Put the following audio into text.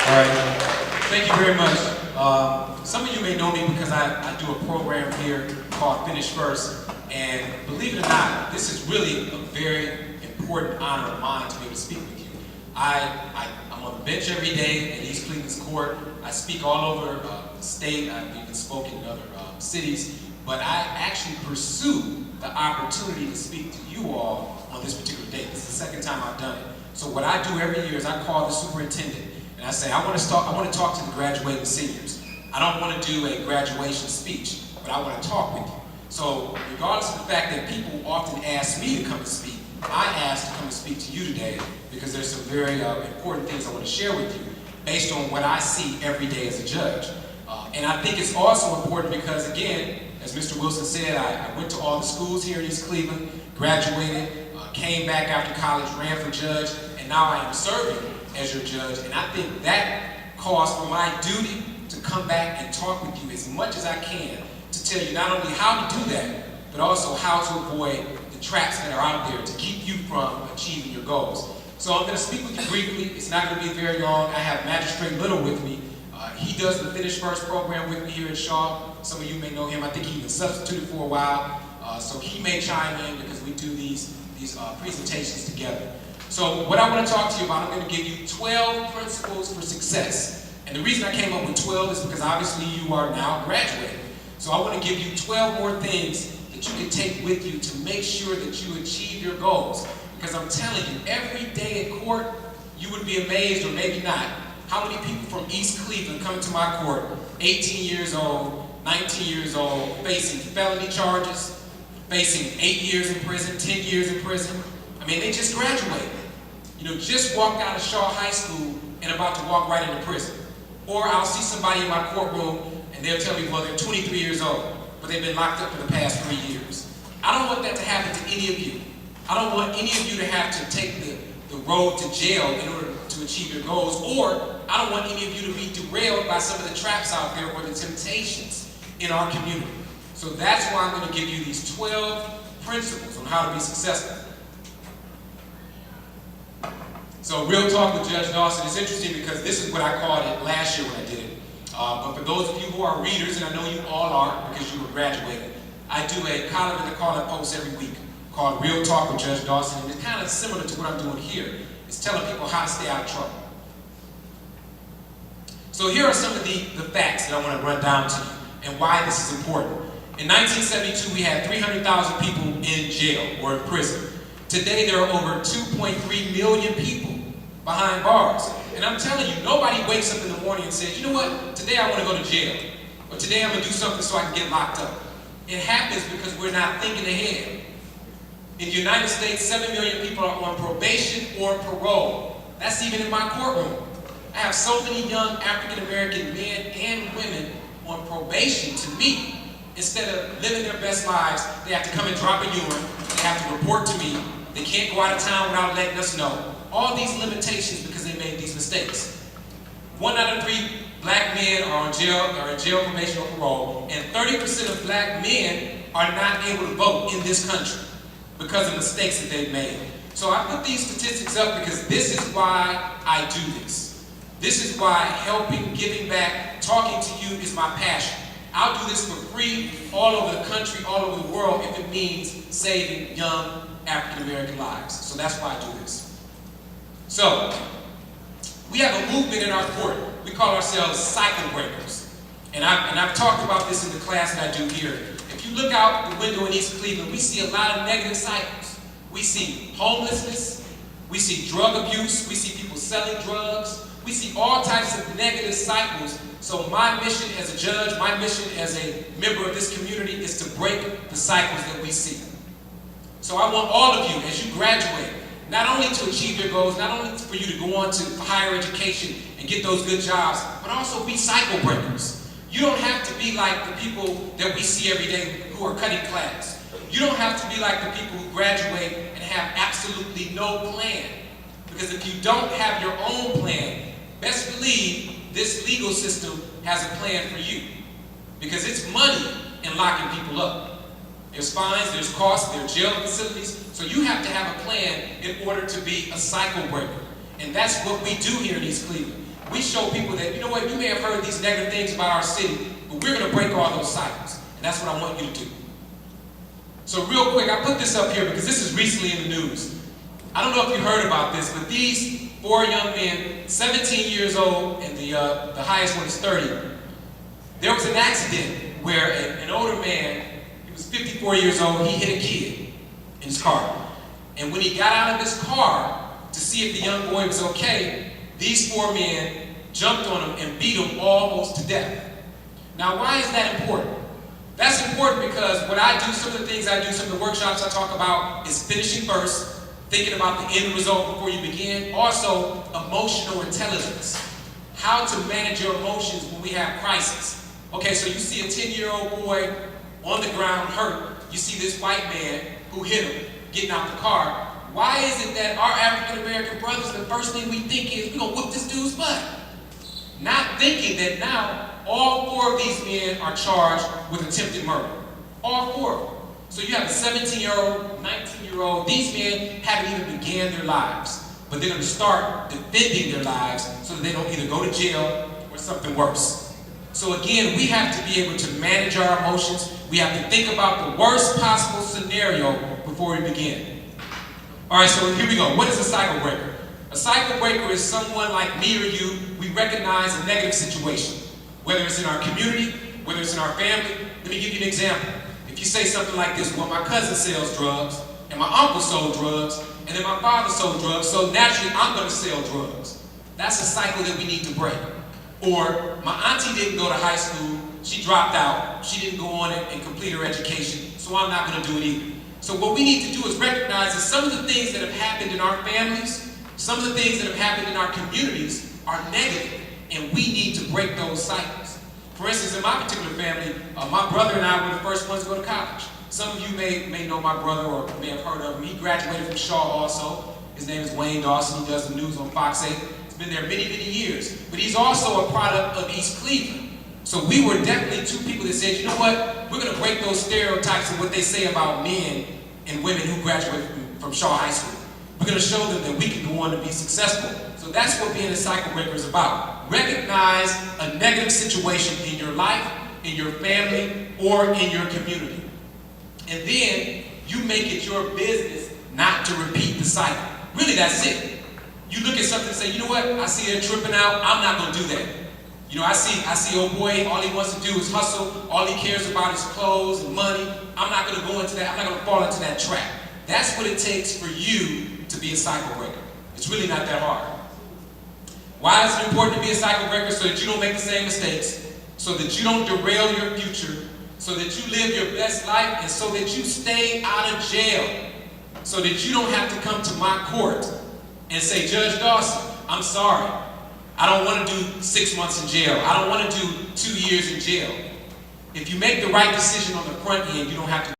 All right. Thank you very much. Some of you may know me because I do a program here called Finish First. And believe it or not, this is really a very important honor of mine to be able to speak with you. I'm on the bench every day at East Cleveland's court. I speak all over the state. I've even spoken in other cities. But I actually pursue the opportunity to speak to you all on this particular date. This is the second time I've done it. So what I do every year is I call the superintendent and I say, I want to talk to the graduating seniors. I don't want to do a graduation speech, but I want to talk with you. So regardless of the fact that people often ask me to come and speak, I ask to come and speak to you today because there's some very important things I want to share with you based on what I see every day as a judge. And I think it's also important because, again, as Mr. Wilson said, I went to all the schools here in East Cleveland, graduated, came back after college, ran for judge, and now I am serving as your judge. And I think that calls for my duty to come back and talk with you as much as I can to tell you not only how to do that, but also how to avoid the traps that are out there to keep you from achieving your goals. So I'm going to speak with you briefly. It's not going to be very long. I have Magistrate Little with me. He does the Finish First program with me here at Shaw. Some of you may know him. I think he even substituted for a while. So he may chime in because we do these presentations together. So what I want to talk to you about, I'm going to give you 12 principles for success. And the reason I came up with 12 is because obviously you are now graduating. So I want to give you 12 more things that you can take with you to make sure that you achieve your goals. Because I'm telling you, every day in court, you would be amazed, or maybe not, how many people from East Cleveland come to my court, 18 years old, 19 years old, facing felony charges, facing 8 years in prison, 10 years in prison. I mean, they just graduated. You know, just walked out of Shaw High School and about to walk right into prison. Or I'll see somebody in my courtroom and they'll tell me, well, they're 23 years old, but they've been locked up for the past 3 years. I don't want that to happen to any of you. I don't want any of you to have to take the road to jail in order to achieve your goals, or I don't want any of you to be derailed by some of the traps out there or the temptations in our community. So that's why I'm going to give you these 12 principles on how to be successful. So real talk with Judge Dawson is interesting because this is what I called it last year when I did it. But for those of you who are readers, and I know you all are because you were graduating, I do a column in the Call It Post every week called Real Talk with Judge Dawson, and it's kind of similar to what I'm doing here. It's telling people how to stay out of trouble. So here are some of the facts that I want to run down to you and why this is important. In 1972, we had 300,000 people in jail or in prison. Today, there are over 2.3 million people behind bars. And I'm telling you, nobody wakes up in the morning and says, you know what, today I want to go to jail. Or today I'm going to do something so I can get locked up. It happens because we're not thinking ahead. In the United States, 7 million people are on probation or parole. That's even in my courtroom. I have so many young African-American men and women on probation to me. Instead of living their best lives, they have to come and drop a urine. They have to report to me. They can't go out of town without letting us know. All these limitations because they made these mistakes. 1 out of 3 black men are in jail, probation, or parole, and 30% of black men are not able to vote in this country because of mistakes that they've made. So I put these statistics up because this is why I do this. This is why helping, giving back, talking to you is my passion. I'll do this for free all over the country, all over the world, if it means saving young African-American lives. So that's why I do this. So, we have a movement in our court. We call ourselves cycle breakers. And I've talked about this in the class that I do here. If you look out the window in East Cleveland, we see a lot of negative cycles. We see homelessness, we see drug abuse, we see people selling drugs, we see all types of negative cycles. So my mission as a judge, my mission as a member of this community is to break the cycles that we see. So I want all of you, as you graduate, not only to achieve your goals, not only for you to go on to higher education and get those good jobs, but also be cycle breakers. You don't have to be like the people that we see every day who are cutting class. You don't have to be like the people who graduate and have absolutely no plan. Because if you don't have your own plan, best believe this legal system has a plan for you. Because it's money in locking people up. There's fines, there's costs, there's jail facilities. So you have to have a plan in order to be a cycle breaker. And that's what we do here in East Cleveland. we show people that, you know what, you may have heard these negative things about our city, but we're going to break all those cycles. And that's what I want you to do. So real quick, I put this up here because this is recently in the news. I don't know if you heard about this, but these 4 young men, 17 years old, and the highest one is 30. There was an accident where an older man, he was 54 years old, he hit a kid in his car. And when he got out of his car to see if the young boy was okay, these 4 men jumped on him and beat him almost to death. Now, why is that important? That's important because what I do, some of the things I do, some of the workshops I talk about is finishing first, thinking about the end result before you begin. Also, emotional intelligence. How to manage your emotions when we have crisis. Okay, so you see a 10-year-old boy on the ground hurt. You see this white man who hit him getting out the car. Why is it that our African-American brothers, the first thing we think is, we're going to whoop this dude's butt? Not thinking that now all 4 of these men are charged with attempted murder. All 4 of them. So you have a 17-year-old, 19-year-old. These men haven't even began their lives. But they're going to start defending their lives so that they don't either go to jail or something worse. So again, we have to be able to manage our emotions. We have to think about the worst possible scenario before we begin. All right, so here we go. What is a cycle breaker? A cycle breaker is someone like me or you. We recognize a negative situation, whether it's in our community, whether it's in our family. Let me give you an example. If you say something like this, well, my cousin sells drugs, and my uncle sold drugs, and then my father sold drugs, so naturally I'm going to sell drugs. That's a cycle that we need to break. Or my auntie didn't go to high school, she dropped out, she didn't go on and complete her education, so I'm not going to do it either. So what we need to do is recognize that some of the things that have happened in our families, some of the things that have happened in our communities are negative, and we need to break those cycles. For instance, in my particular family, my brother and I were the first ones to go to college. Some of you may know my brother or may have heard of him. He graduated from Shaw also. His name is Dawson. He does the news on Fox 8. He's been there many, many years. But he's also a product of East Cleveland. So we were definitely 2 people that said, you know what? We're going to break those stereotypes of what they say about men and women who graduate from Shaw High School. We're going to show them that we can go on to be successful. So that's what being a cycle breaker is about. Recognize a negative situation in your life, in your family, or in your community. And then you make it your business not to repeat the cycle. Really, that's it. You look at something and say, you know what? I see her tripping out. I'm not going to do that. You know, I see old boy, all he wants to do is hustle. All he cares about is clothes and money. I'm not going to go into that. I'm not going to fall into that trap. That's what it takes for you to be a cycle breaker. It's really not that hard. Why is it important to be a cycle breaker? So that you don't make the same mistakes, so that you don't derail your future, so that you live your best life, and so that you stay out of jail, so that you don't have to come to my court and say, Judge Dawson, I'm sorry. I don't want to do 6 months in jail. I don't want to do 2 years in jail. If you make the right decision on the front end, you don't have to